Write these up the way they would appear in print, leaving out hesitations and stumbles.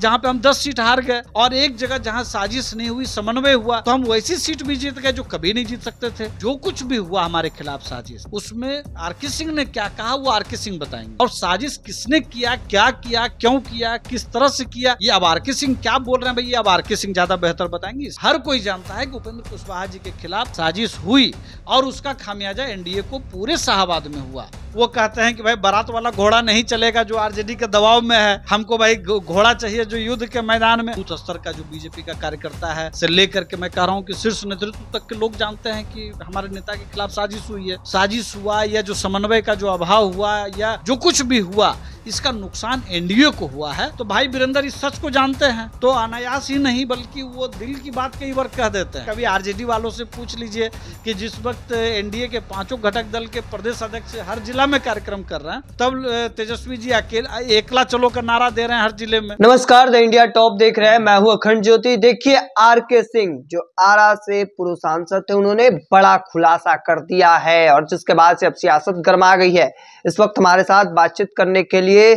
जहाँ पे हम 10 सीट हार गए, और एक जगह जहाँ साजिश नहीं हुई, समन्वय हुआ, तो हम वैसी सीट भी जीत गए जो कभी नहीं जीत सकते थे। जो कुछ भी हुआ हमारे खिलाफ साजिश, उसमें आरके सिंह ने क्या कहा वो आरके सिंह बताएंगे, और साजिश किसने किया, क्या किया, क्यों किया, किस तरह से किया, ये अब आरके सिंह क्या बोल रहे हैं भाई, ये अब आरके सिंह ज्यादा बेहतर बताएंगे। हर कोई जानता है कि उपेंद्र कुशवाहा जी के खिलाफ साजिश हुई और उसका खामियाजा एनडीए को पूरे शाहबाद में हुआ। वो कहते हैं कि भाई बारात वाला घोड़ा नहीं चलेगा जो आरजेडी के दबाव में है, हमको भाई घोड़ा चाहिए जो युद्ध के मैदान में। बूथ स्तर का जो बीजेपी का कार्यकर्ता है से लेकर के मैं कह रहा हूँ कि शीर्ष नेतृत्व तक के लोग जानते हैं कि हमारे नेता के खिलाफ साजिश हुई है। साजिश हुआ या जो समन्वय का जो अभाव हुआ या जो कुछ भी हुआ, इसका नुकसान एनडीए को हुआ है। तो भाई वीरेंद्र इस सच को जानते हैं तो अनायास ही नहीं बल्कि वो दिल की बात कई बार कह देते हैं। कभी आरजेडी वालों से पूछ लीजिए कि जिस वक्त एनडीए के 5 घटक दल के प्रदेश अध्यक्ष हर जिला में कार्यक्रम कर रहे हैं, तब तेजस्वी जी अकेला एकला चलो का नारा दे रहे हैं हर जिले में। नमस्कार, द इंडिया टॉप देख रहे हैं, मैं हूं अखंड ज्योति। देखिए आरके सिंह जो आरा से पूर्व सांसद थे, उन्होंने बड़ा खुलासा कर दिया है और जिसके बाद से अब सियासत गर्मा गई है। इस वक्त हमारे साथ बातचीत करने के लिए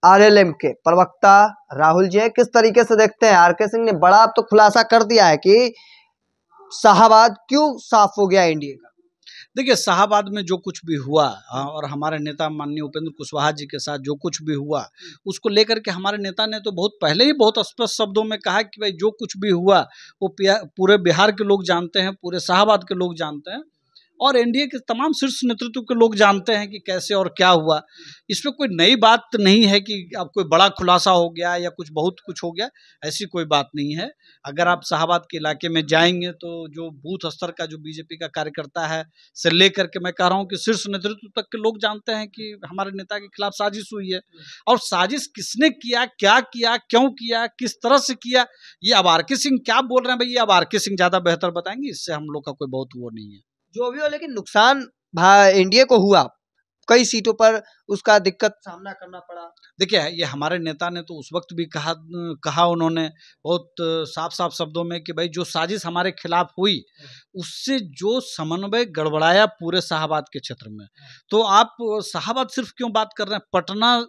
आरएलएम के प्रवक्ता राहुल जी हैं। किस तरीके से देखते हैं, आरके सिंह ने बड़ा अब तो खुलासा कर दिया है कि शाहबाद क्यों साफ हो गया एनडीए का। देखिए शाहबाद में जो कुछ भी हुआ और हमारे नेता माननीय उपेंद्र कुशवाहा जी के साथ जो कुछ भी हुआ, उसको लेकर के हमारे नेता ने तो बहुत पहले ही बहुत स्पष्ट शब्दों में कहा कि भाई जो कुछ भी हुआ वो पूरे बिहार के लोग जानते हैं, पूरे शाहबाद के लोग जानते हैं और एनडीए के तमाम शीर्ष नेतृत्व के लोग जानते हैं कि कैसे और क्या हुआ। इसमें कोई नई बात नहीं है कि अब कोई बड़ा खुलासा हो गया या कुछ बहुत कुछ हो गया, ऐसी कोई बात नहीं है। अगर आप शाहबाद के इलाके में जाएंगे तो जो बूथ स्तर का जो बीजेपी का कार्यकर्ता है से लेकर के मैं कह रहा हूँ कि शीर्ष नेतृत्व तक के लोग जानते हैं कि हमारे नेता के खिलाफ साजिश हुई है। और साजिश किसने किया, क्या किया, क्यों किया, किस तरह से किया, ये अब आरके सिंह क्या बोल रहे हैं भाई, ये अब आरके सिंह ज्यादा बेहतर बताएंगे। इससे हम लोग का कोई बहुत वो नहीं है। जो भी हो, लेकिन नुकसान एनडीए को हुआ, कई सीटों पर उसका दिक्कत सामना करना पड़ा। देखिए ये हमारे नेता ने तो उस वक्त भी कहा उन्होंने बहुत साफ साफ शब्दों में कि भाई जो साजिश हमारे खिलाफ हुई उससे जो समन्वय गड़बड़ाया पूरे शाहबाद के क्षेत्र में। तो आप शाहबाद सिर्फ क्यों बात कर रहे हैं, पटना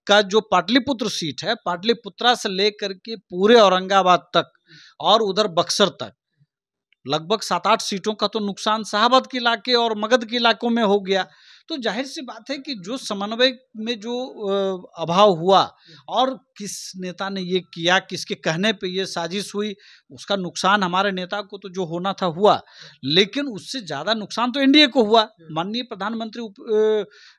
का जो पाटलिपुत्र सीट है, पाटलिपुत्रा से लेकर के पूरे औरंगाबाद तक और उधर बक्सर तक लगभग 7-8 सीटों का तो नुकसान शाहबाद के इलाके और मगध के इलाकों में हो गया। तो जाहिर सी बात है कि जो समन्वय में जो अभाव हुआ और किस नेता ने ये किया, किसके कहने पे ये साजिश हुई, उसका नुकसान हमारे नेता को तो जो होना था हुआ, लेकिन उससे ज़्यादा नुकसान तो एनडीए को हुआ। माननीय प्रधानमंत्री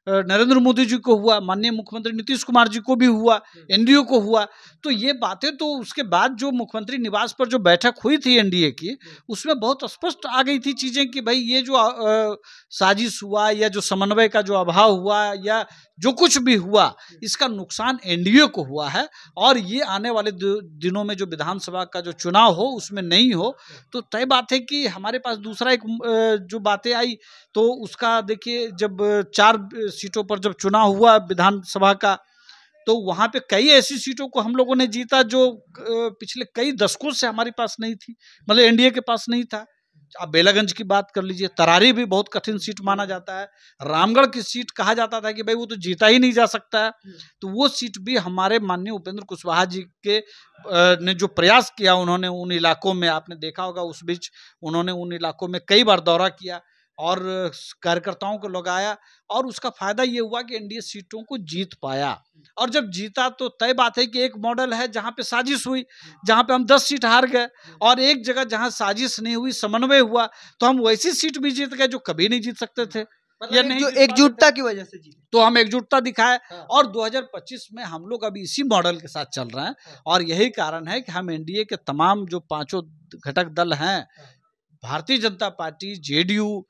नरेंद्र मोदी जी को हुआ, माननीय मुख्यमंत्री नीतीश कुमार जी को भी हुआ, एनडीए को हुआ। तो ये बातें तो उसके बाद जो मुख्यमंत्री निवास पर जो बैठक हुई थी एनडीए की, उसमें बहुत स्पष्ट आ गई थी चीज़ें कि भाई ये जो साजिश हुआ या जो समन्वय का जो अभाव हुआ या जो कुछ भी हुआ, इसका नुकसान एनडीए को हुआ है। और ये आने वाले दिनों में जो विधानसभा का जो चुनाव हो उसमें नहीं हो तो तय बात है कि हमारे पास दूसरा एक जो बातें आई तो उसका देखिए, जब 4 सीटों पर जब चुनाव हुआ विधानसभा का, तो वहाँ पे कई ऐसी सीटों को हम लोगों ने जीता जो पिछले कई दशकों से हमारे पास नहीं थी, मतलब एनडीए के पास नहीं था। आप बेलागंज की बात कर लीजिए, तरारी भी बहुत कठिन सीट माना जाता है, रामगढ़ की सीट कहा जाता था कि भाई वो तो जीता ही नहीं जा सकता है, तो वो सीट भी हमारे माननीय उपेंद्र कुशवाहा जी के ने जो प्रयास किया उन्होंने उन इलाकों में, आपने देखा होगा उस बीच उन्होंने उन इलाकों में कई बार दौरा किया और कार्यकर्ताओं को लगाया और उसका फायदा ये हुआ कि एनडीए सीटों को जीत पाया। और जब जीता तो तय बात है कि एक मॉडल है जहां पे साजिश हुई, जहां पे हम 10 सीट हार गए, और एक जगह जहां साजिश नहीं हुई, समन्वय हुआ, तो हम वैसी सीट भी जीत गए जो कभी नहीं जीत सकते थे। ये नहीं, एकजुटता की वजह से जीते, तो हम एकजुटता दिखाए। और 2025 में हम लोग अभी इसी मॉडल के साथ चल रहे हैं और यही कारण है कि हम एनडीए के तमाम जो 5 घटक दल हैं, Bharatiya Janata party, JDU,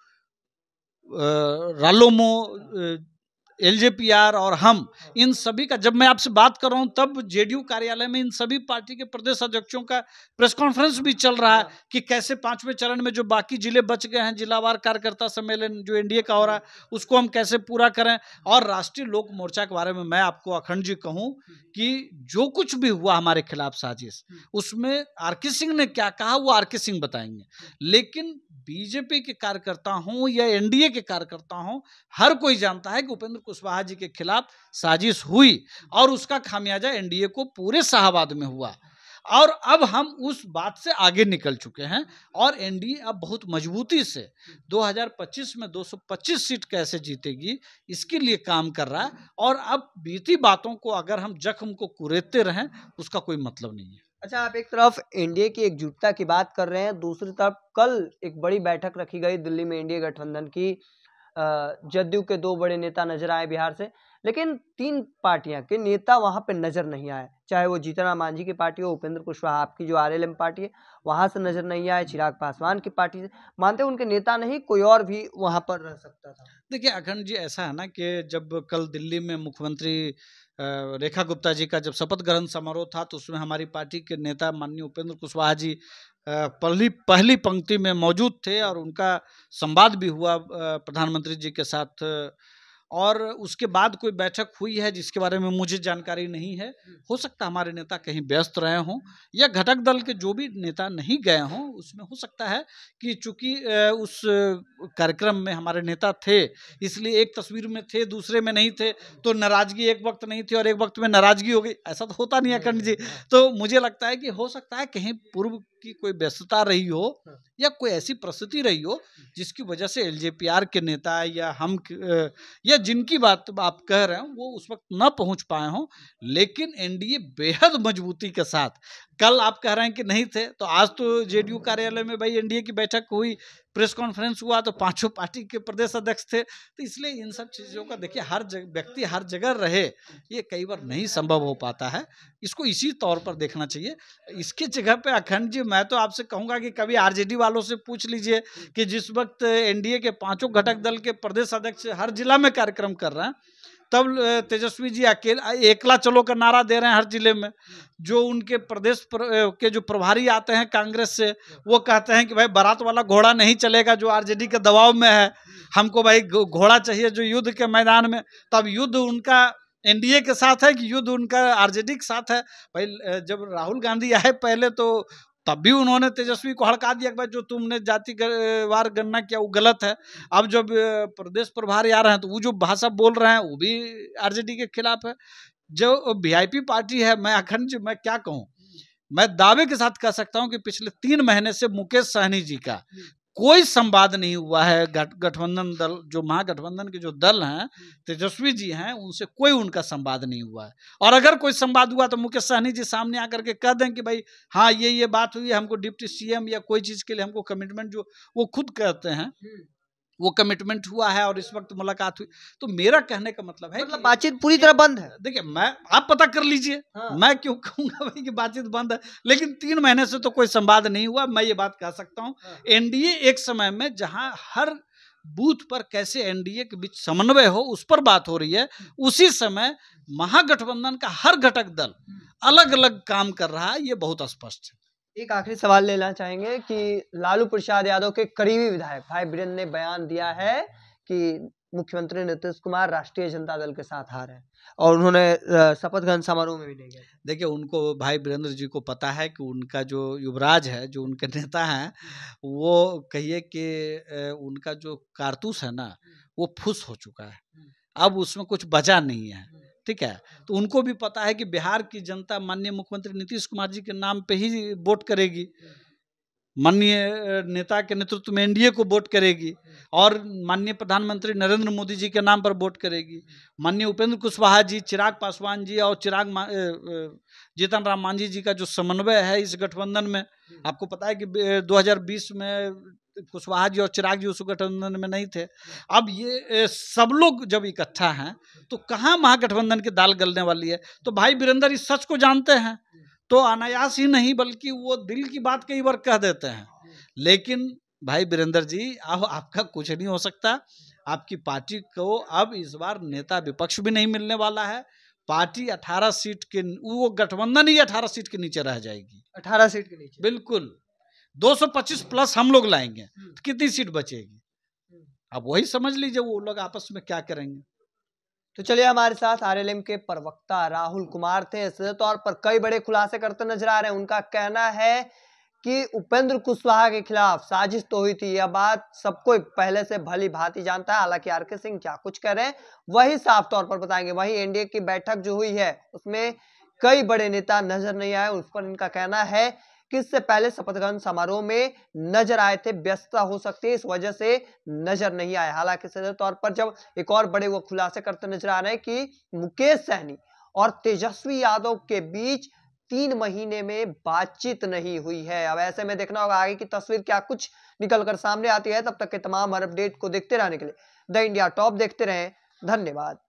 Ralomo, LJPR और हम, इन सभी का, जब मैं आपसे बात कर रहा हूं तब जेडीयू कार्यालय में इन सभी पार्टी के प्रदेश अध्यक्षों का प्रेस कॉन्फ्रेंस भी चल रहा है कि कैसे 5वें चरण में जो बाकी जिले बच गए हैं, जिलावार कार्यकर्ता सम्मेलन जो एनडीए का हो रहा है, उसको हम कैसे पूरा करें। और राष्ट्रीय लोक मोर्चा के बारे में मैं आपको अखंड जी कहूं कि जो कुछ भी हुआ हमारे खिलाफ साजिश, उसमें आरके सिंह ने क्या कहा वो आरके सिंह बताएंगे, लेकिन बीजेपी के कार्यकर्ता हों या एनडीए के कार्यकर्ता हों, हर कोई जानता है कि उपेंद्र कुशवाहा जी के खिलाफ साजिश हुई और उसका खामियाजा एनडीए को पूरे शाहाबाद में हुआ। और अब हम उस बात से आगे निकल चुके हैं और एनडीए अब बहुत मजबूती से 2025 में 225 सीट कैसे जीतेगी इसके लिए काम कर रहा है। और अब बीती बातों को अगर हम जख्म को कुरेदते रहें उसका कोई मतलब नहीं है। अच्छा, आप एक तरफ एनडीए की एकजुटता की बात कर रहे हैं, दूसरी तरफ कल एक बड़ी बैठक रखी गई दिल्ली में एनडीए गठबंधन की। जदयू के 2 बड़े नेता नजर आए बिहार से, लेकिन 3 पार्टियां के नेता वहां पे नजर नहीं आए। चाहे वो जीतन राम मांझी की पार्टी हो, उपेंद्र कुशवाहा आपकी जो आरएलएम पार्टी है वहां से नजर नहीं आए, चिराग पासवान की पार्टी से। मानते हैं उनके नेता नहीं, कोई और भी वहां पर रह सकता था। देखिए अखंड जी, ऐसा है ना कि जब कल दिल्ली में मुख्यमंत्री रेखा गुप्ता जी का जब शपथ ग्रहण समारोह था तो उसमें हमारी पार्टी के नेता माननीय उपेंद्र कुशवाहा जी पहली पंक्ति में मौजूद थे और उनका संवाद भी हुआ प्रधानमंत्री जी के साथ। और उसके बाद कोई बैठक हुई है जिसके बारे में मुझे जानकारी नहीं है। हो सकता हमारे नेता कहीं व्यस्त रहे हों या घटक दल के जो भी नेता नहीं गए हों उसमें हो सकता है कि चूंकि उस कार्यक्रम में हमारे नेता थे इसलिए एक तस्वीर में थे दूसरे में नहीं थे तो नाराजगी एक वक्त नहीं थी और एक वक्त में नाराजगी हो गई। ऐसा तो होता नहीं है अखंड जी। तो मुझे लगता है कि हो सकता है कहीं पूर्व की कोई व्यस्तता रही हो या कोई ऐसी परिस्थिति रही हो जिसकी वजह से एलजेपीआर के नेता या हम या जिनकी बात आप कह रहे हैं वो उस वक्त न पहुंच पाए हों। लेकिन एनडीए बेहद मजबूती के साथ, कल आप कह रहे हैं कि नहीं थे तो आज तो जेडीयू कार्यालय में भाई एनडीए की बैठक हुई, प्रेस कॉन्फ्रेंस हुआ तो 5 पार्टी के प्रदेश अध्यक्ष थे। तो इसलिए इन सब चीज़ों का देखिए हर व्यक्ति हर जगह रहे ये कई बार नहीं संभव हो पाता है, इसको इसी तौर पर देखना चाहिए। इसकी जगह पे अखंड जी मैं तो आपसे कहूँगा कि कभी आरजेडी वालों से पूछ लीजिए कि जिस वक्त एनडीए के 5 घटक दल के प्रदेश अध्यक्ष हर जिला में कार्यक्रम कर रहे हैं तब तेजस्वी जी अकेला एकला चलो का नारा दे रहे हैं हर जिले में। जो उनके प्रदेश के जो प्रभारी आते हैं कांग्रेस से वो कहते हैं कि भाई बारात वाला घोड़ा नहीं चलेगा जो आरजेडी के दबाव में है, हमको भाई घोड़ा चाहिए जो युद्ध के मैदान में। तब युद्ध उनका एनडीए के साथ है कि युद्ध उनका आरजेडी के साथ है। भाई जब राहुल गांधी आए पहले तो तब भी उन्होंने तेजस्वी को हड़का दिया कि भाई जो तुमने जाति वार गणना किया वो गलत है। अब जब प्रदेश प्रभारी आ रहे हैं तो वो जो भाषा बोल रहे हैं वो भी आरजेडी के खिलाफ है। जो वीआईपी पार्टी है, मैं अखंड जी मैं क्या कहूँ, मैं दावे के साथ कह सकता हूँ कि पिछले 3 महीने से मुकेश सहनी जी का कोई संवाद नहीं हुआ है। गठबंधन दल जो महागठबंधन के जो दल हैं तेजस्वी जी हैं उनसे कोई उनका संवाद नहीं हुआ है। और अगर कोई संवाद हुआ तो मुकेश सहनी जी सामने आकर के कह दें कि भाई हाँ ये बात हुई है, हमको डिप्टी सीएम या कोई चीज़ के लिए हमको कमिटमेंट जो वो खुद कहते हैं वो कमिटमेंट हुआ है और इस वक्त मुलाकात हुई। तो मेरा कहने का मतलब है मतलब बातचीत पूरी तरह बंद है। देखिए मैं आप पता कर लीजिए। हाँ। मैं क्यों कहूंगा भाई कि बातचीत बंद है, लेकिन 3 महीने से तो कोई संवाद नहीं हुआ। मैं ये बात कह सकता हूँ हाँ। एनडीए एक समय में जहां हर बूथ पर कैसे एनडीए के बीच समन्वय हो उस पर बात हो रही है, उसी समय महागठबंधन का हर घटक दल अलग अलग काम कर रहा है, ये बहुत स्पष्ट है। एक आखिरी सवाल लेना चाहेंगे कि लालू प्रसाद यादव के करीबी विधायक भाई वीरेंद्र ने बयान दिया है कि मुख्यमंत्री नीतीश कुमार राष्ट्रीय जनता दल के साथ आ रहे हैं और उन्होंने शपथ ग्रहण समारोह में भी नहीं गए। देखिए उनको भाई वीरेंद्र जी को पता है कि उनका जो युवराज है जो उनके नेता हैं वो कहिए कि उनका जो कारतूस है ना वो फुस हो चुका है, अब उसमें कुछ बचा नहीं है। ठीक है, तो उनको भी पता है कि बिहार की जनता माननीय मुख्यमंत्री नीतीश कुमार जी के नाम पे ही वोट करेगी, माननीय नेता के नेतृत्व में एनडीए को वोट करेगी और माननीय प्रधानमंत्री नरेंद्र मोदी जी के नाम पर वोट करेगी। माननीय उपेंद्र कुशवाहा जी, चिराग पासवान जी और जीतन राम मांझी जी का जो समन्वय है इस गठबंधन में, आपको पता है कि 2020 में कुशवाहा जी और चिराग जी उस गठबंधन में नहीं थे। अब ये सब लोग जब इकट्ठा हैं तो कहाँ महागठबंधन की दाल गलने वाली है। तो भाई वीरेंद्र इस सच को जानते हैं तो अनायास ही नहीं बल्कि वो दिल की बात कई बार कह देते हैं। लेकिन भाई वीरेंद्र जी अब आपका कुछ नहीं हो सकता, आपकी पार्टी को अब इस बार नेता विपक्ष भी नहीं मिलने वाला है। पार्टी 18 सीट के, वो गठबंधन ही 18 सीट के नीचे रह जाएगी। 18 सीट के नीचे बिल्कुल, 225 प्लस हम लोग लाएंगे तो कितनी सीट बचेगी, अब वही समझ लीजिए वो लोग आपस में क्या करेंगे। तो चलिए हमारे साथ आरएलएम के प्रवक्ता राहुल कुमार थे, सीधे तौर पर कई बड़े खुलासे करते नजर आ रहे हैं। उनका कहना है कि उपेंद्र कुशवाहा के खिलाफ साजिश तो हुई थी, यह बात सबको पहले से भली भांति जानता है। हालांकि आरके सिंह क्या कुछ कह रहे हैं वही साफ तौर पर बताएंगे। वहीं एनडीए की बैठक जो हुई है उसमें कई बड़े नेता नजर नहीं आए, उस पर इनका कहना है कि इससे पहले शपथ ग्रहण समारोह में नजर आए थे, व्यस्तता हो सकती है इस वजह से नजर नहीं आए। हालांकि सीधे तौर पर जब एक और बड़े वो खुलासे करते नजर आ रहे हैं कि मुकेश सहनी और तेजस्वी यादव के बीच 3 महीने में बातचीत नहीं हुई है। अब ऐसे में देखना होगा आगे की तस्वीर क्या कुछ निकलकर सामने आती है। तब तक के तमाम हर अपडेट को देखते रहने के लिए द इंडिया टॉप देखते रहें। धन्यवाद।